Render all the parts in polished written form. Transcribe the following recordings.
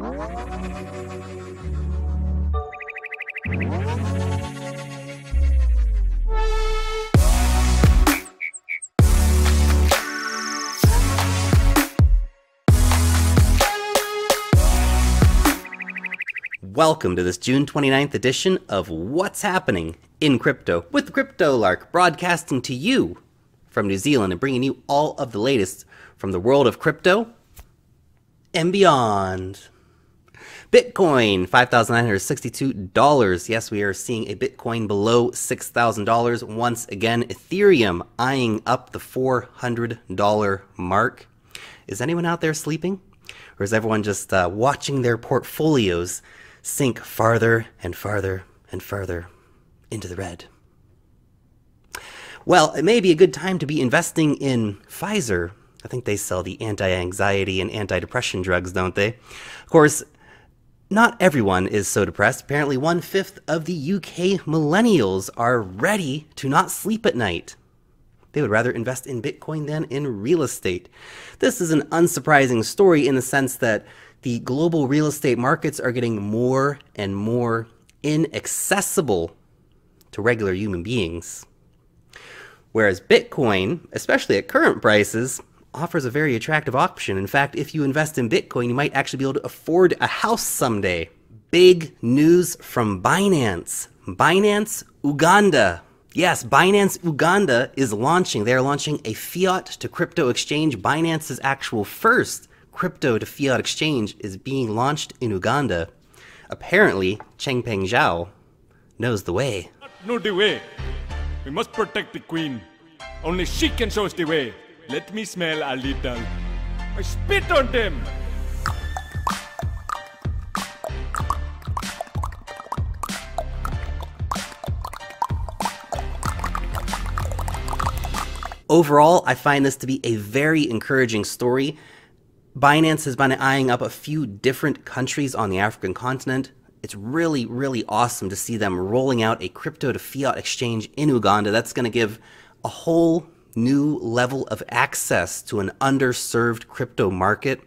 Welcome to this June 29th edition of What's Happening in Crypto with the Crypto Lark, broadcasting to you from New Zealand and bringing you all of the latest from the world of crypto and beyond. Bitcoin, $5,962. Yes, we are seeing a Bitcoin below $6,000 once again. Ethereum eyeing up the $400 mark. Is anyone out there sleeping? Or is everyone just watching their portfolios sink farther and farther and farther into the red? Well, it may be a good time to be investing in Pfizer. I think they sell the anti-anxiety and anti-depression drugs, don't they? Of course, not everyone is so depressed. Apparently 1/5 of the UK Millennials are ready to not sleep at night. They would rather invest in Bitcoin than in real estate. This is an unsurprising story in the sense that the global real estate markets are getting more and more inaccessible to regular human beings. Whereas Bitcoin, especially at current prices, offers a very attractive option. In fact, if you invest in Bitcoin, you might actually be able to afford a house someday. Big news from Binance. Binance Uganda. Yes, Binance Uganda is launching. They are launching a fiat to crypto exchange. Binance's actual first crypto to fiat exchange is being launched in Uganda. Apparently, Changpeng Zhao knows the way. Know the way. We must protect the queen. Only she can show us the way. Let me smell a little. I spit on them. Overall, I find this to be a very encouraging story. Binance has been eyeing up a few different countries on the African continent. It's really, really awesome to see them rolling out a crypto to fiat exchange in Uganda. That's going to give a whole new level of access to an underserved crypto market.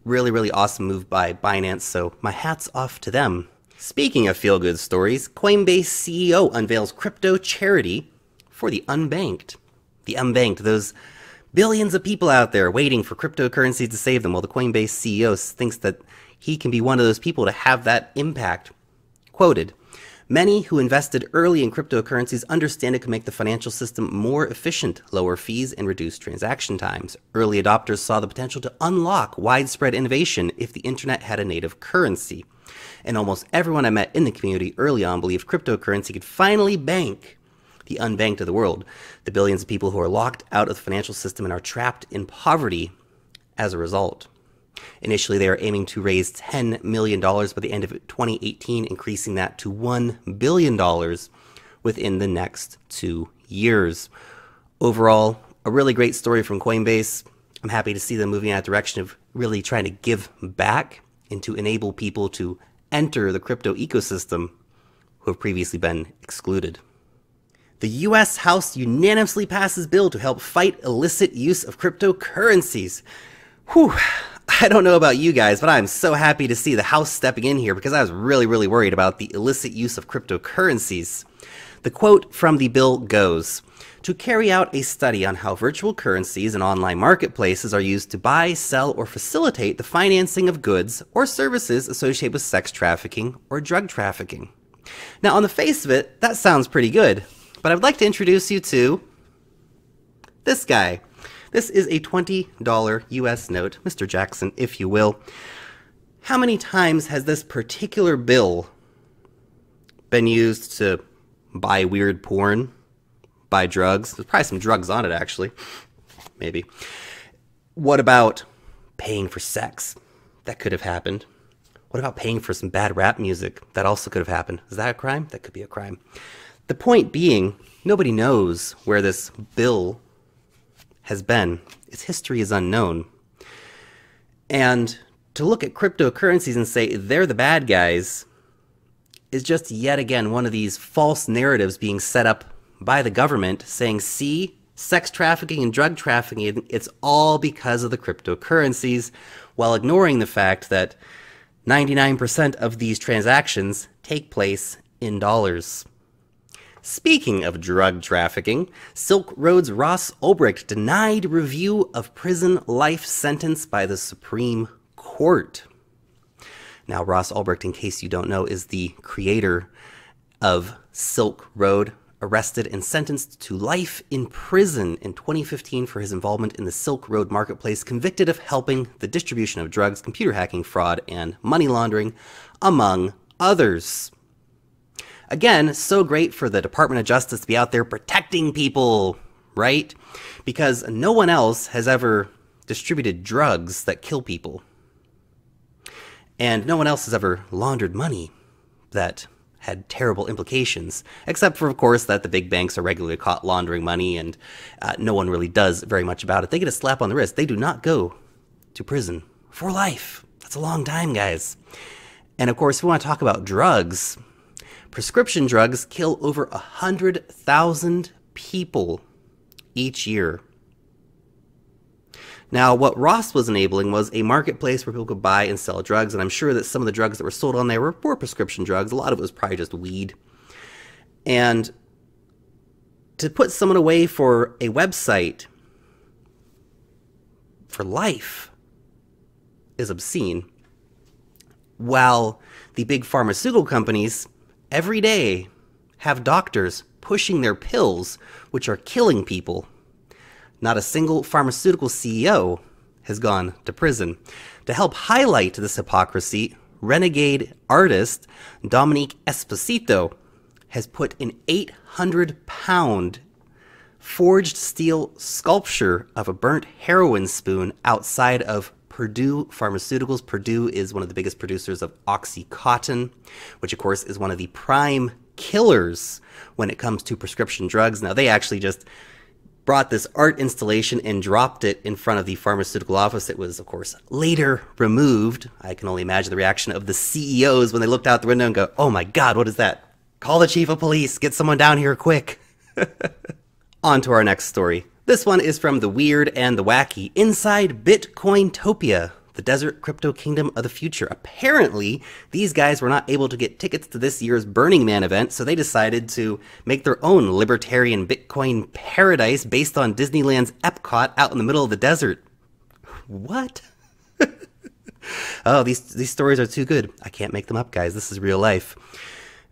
Really, really awesome move by Binance, so my hat's off to them. Speaking of feel-good stories, Coinbase CEO unveils crypto charity for the unbanked. The unbanked, those billions of people out there waiting for cryptocurrency to save them. Well, the Coinbase CEO thinks that he can be one of those people to have that impact. Quoted, "Many who invested early in cryptocurrencies understand it can make the financial system more efficient, lower fees, and reduce transaction times. Early adopters saw the potential to unlock widespread innovation if the internet had a native currency. And almost everyone I met in the community early on believed cryptocurrency could finally bank the unbanked of the world, the billions of people who are locked out of the financial system and are trapped in poverty as a result." Initially, they are aiming to raise $10 million by the end of 2018, increasing that to $1 billion within the next 2 years. Overall, a really great story from Coinbase. I'm happy to see them moving in that direction of really trying to give back and to enable people to enter the crypto ecosystem who have previously been excluded. The U.S. House unanimously passes bill to help fight illicit use of cryptocurrencies. Whew. I don't know about you guys, but I'm so happy to see the House stepping in here because I was really, really worried about the illicit use of cryptocurrencies. The quote from the bill goes, "To carry out a study on how virtual currencies and online marketplaces are used to buy, sell, or facilitate the financing of goods or services associated with sex trafficking or drug trafficking." Now, on the face of it, that sounds pretty good. But I would like to introduce you to this guy. This is a $20 US note, Mr. Jackson, if you will. How many times has this particular bill been used to buy weird porn, buy drugs? There's probably some drugs on it, actually. Maybe. What about paying for sex? That could have happened. What about paying for some bad rap music? That also could have happened. Is that a crime? That could be a crime. The point being, nobody knows where this bill has been. Its history is unknown. And to look at cryptocurrencies and say they're the bad guys is just yet again one of these false narratives being set up by the government saying, see, sex trafficking and drug trafficking, it's all because of the cryptocurrencies, while ignoring the fact that 99% of these transactions take place in dollars. Speaking of drug trafficking, Silk Road's Ross Ulbricht denied review of prison life sentence by the Supreme Court. Now, Ross Ulbricht, in case you don't know, is the creator of Silk Road, arrested and sentenced to life in prison in 2015 for his involvement in the Silk Road marketplace, convicted of helping the distribution of drugs, computer hacking, fraud, and money laundering, among others. Again, so great for the Department of Justice to be out there protecting people, right? Because no one else has ever distributed drugs that kill people. And no one else has ever laundered money that had terrible implications, except for, of course, that the big banks are regularly caught laundering money, and no one really does very much about it. They get a slap on the wrist. They do not go to prison for life. That's a long time, guys. And of course, if we want to talk about drugs, prescription drugs kill over 100,000 people each year. Now, what Ross was enabling was a marketplace where people could buy and sell drugs, and I'm sure that some of the drugs that were sold on there were prescription drugs. A lot of it was probably just weed. And to put someone away for a website for life is obscene. While the big pharmaceutical companies every day have doctors pushing their pills, which are killing people. Not a single pharmaceutical CEO has gone to prison. To help highlight this hypocrisy, renegade artist Dominique Esposito has put an 800-pound forged steel sculpture of a burnt heroin spoon outside of Purdue Pharmaceuticals. Purdue is one of the biggest producers of OxyContin, which of course is one of the prime killers when it comes to prescription drugs. Now, they actually just brought this art installation and dropped it in front of the pharmaceutical office. It was, of course, later removed. I can only imagine the reaction of the CEOs when they looked out the window and go, "Oh my God, what is that? Call the chief of police, get someone down here quick." On to our next story. This one is from the weird and the wacky inside Bitcointopia, the desert crypto kingdom of the future. Apparently, these guys were not able to get tickets to this year's Burning Man event, so they decided to make their own libertarian Bitcoin paradise based on Disneyland's Epcot out in the middle of the desert. What? Oh, these stories are too good. I can't make them up, guys. This is real life.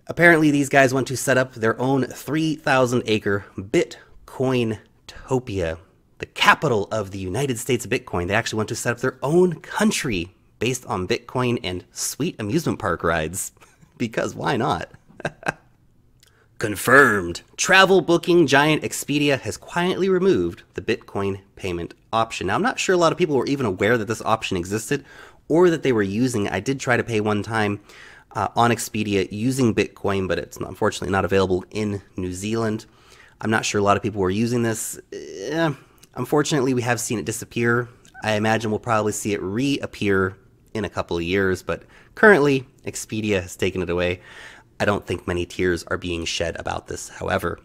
Apparently, these guys want to set up their own 3,000-acre Bitcointopia, the capital of the United States of Bitcoin. They actually want to set up their own country based on Bitcoin and sweet amusement park rides. Because why not? Confirmed. Travel booking giant Expedia has quietly removed the Bitcoin payment option. Now, I'm not sure a lot of people were even aware that this option existed or that they were using it. I did try to pay one time on Expedia using Bitcoin, but it's unfortunately not available in New Zealand. I'm not sure a lot of people were using this. Unfortunately, we have seen it disappear. I imagine we'll probably see it reappear in a couple of years, but currently, Expedia has taken it away. I don't think many tears are being shed about this, however.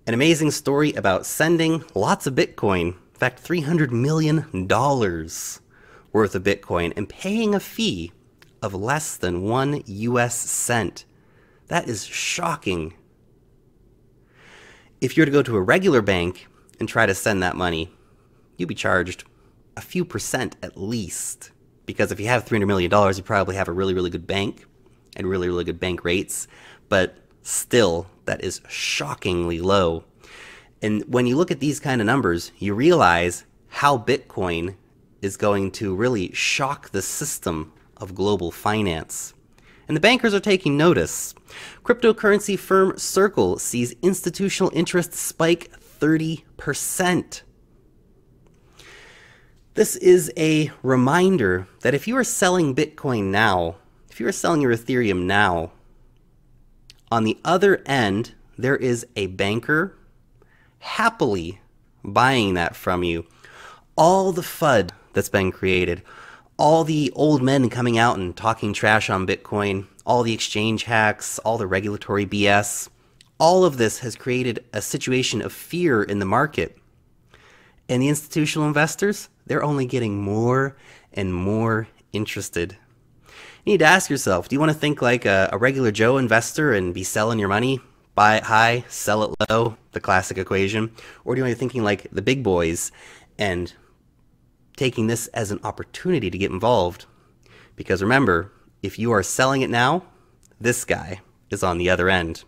An amazing story about sending lots of Bitcoin, in fact, $300 million worth of Bitcoin, and paying a fee of less than 1 US cent. That is shocking. If you were to go to a regular bank and try to send that money, you'd be charged a few percent at least. Because if you have $300 million, you probably have a really, really good bank and really, really good bank rates. But still, that is shockingly low. And when you look at these kind of numbers, you realize how Bitcoin is going to really shock the system of global finance. And the bankers are taking notice. Cryptocurrency firm Circle sees institutional interest spike 30%. This is a reminder that if you are selling Bitcoin now, if you are selling your Ethereum now, on the other end, there is a banker happily buying that from you. All the FUD that's been created, all the old men coming out and talking trash on Bitcoin, all the exchange hacks, all the regulatory BS, All of this has created a situation of fear in the market. And the institutional investors, they're only getting more and more interested. You need to ask yourself, do you want to think like a regular Joe investor and be selling your money? Buy it high, sell it low, the classic equation. Or do you want to be thinking like the big boys and taking this as an opportunity to get involved? Because remember, if you are selling it now, this guy is on the other end.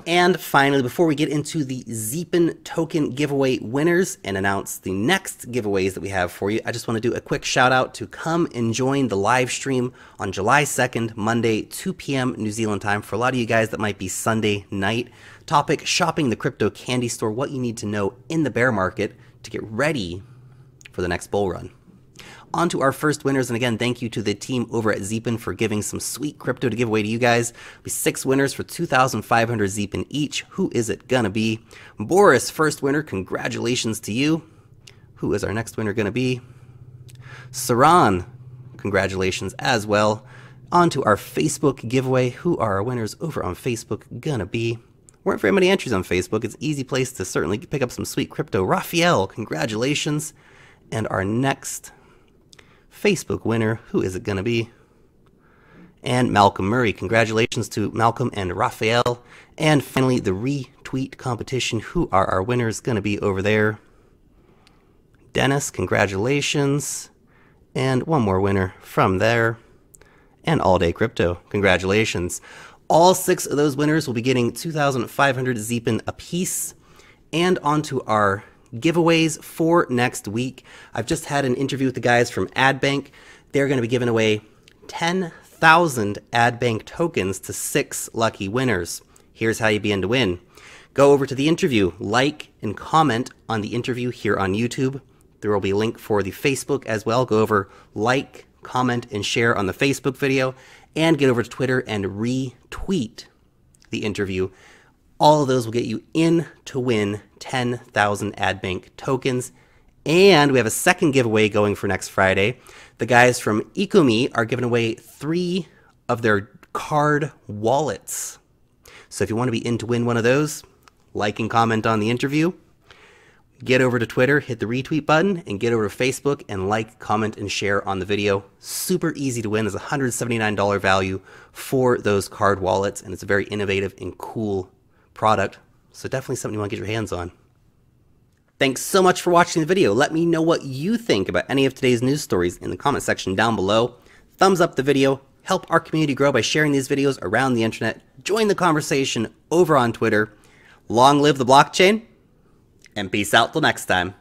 And finally, before we get into the Zeepin token giveaway winners and announce the next giveaways that we have for you, I just want to do a quick shout out to come and join the live stream on July 2nd, Monday, 2 p.m. New Zealand time. For a lot of you guys, that might be Sunday night. Topic, shopping the crypto candy store, what you need to know in the bear market to get ready for the next bull run. On to our first winners, and again, thank you to the team over at Zeepin for giving some sweet crypto to give away to you guys. There'll be 6 winners for 2,500 Zeepin each. Who is it gonna be? Boris, first winner, congratulations to you. Who is our next winner gonna be? Saran, congratulations as well. On to our Facebook giveaway. Who are our winners over on Facebook gonna be? Weren't very many entries on Facebook. It's an easy place to certainly pick up some sweet crypto. Raphael, congratulations. And our next Facebook winner, who is it going to be? And Malcolm Murray. Congratulations to Malcolm and Raphael. And finally, the retweet competition. Who are our winners going to be over there? Dennis, congratulations. And one more winner from there. And All Day Crypto, congratulations. All 6 of those winners will be getting 2,500 Zeepin apiece. And onto our giveaways for next week. I've just had an interview with the guys from AdBank. They're going to be giving away 10,000 AdBank tokens to 6 lucky winners. Here's how you begin to win. Go over to the interview, like and comment on the interview here on YouTube. There will be a link for the Facebook as well. Go over, like, comment, and share on the Facebook video, and get over to Twitter and retweet the interview. All of those will get you in to win 10,000 AdBank tokens. And we have a second giveaway going for next Friday. The guys from Ecomi are giving away 3 of their card wallets. So if you want to be in to win one of those, like and comment on the interview, get over to Twitter, hit the retweet button, and get over to Facebook and like, comment, and share on the video. Super easy to win. There's a $179 value for those card wallets, and it's a very innovative and cool product. So definitely something you want to get your hands on. Thanks so much for watching the video. Let me know what you think about any of today's news stories in the comment section down below. Thumbs up the video. Help our community grow by sharing these videos around the internet. Join the conversation over on Twitter. Long live the blockchain, and peace out till next time.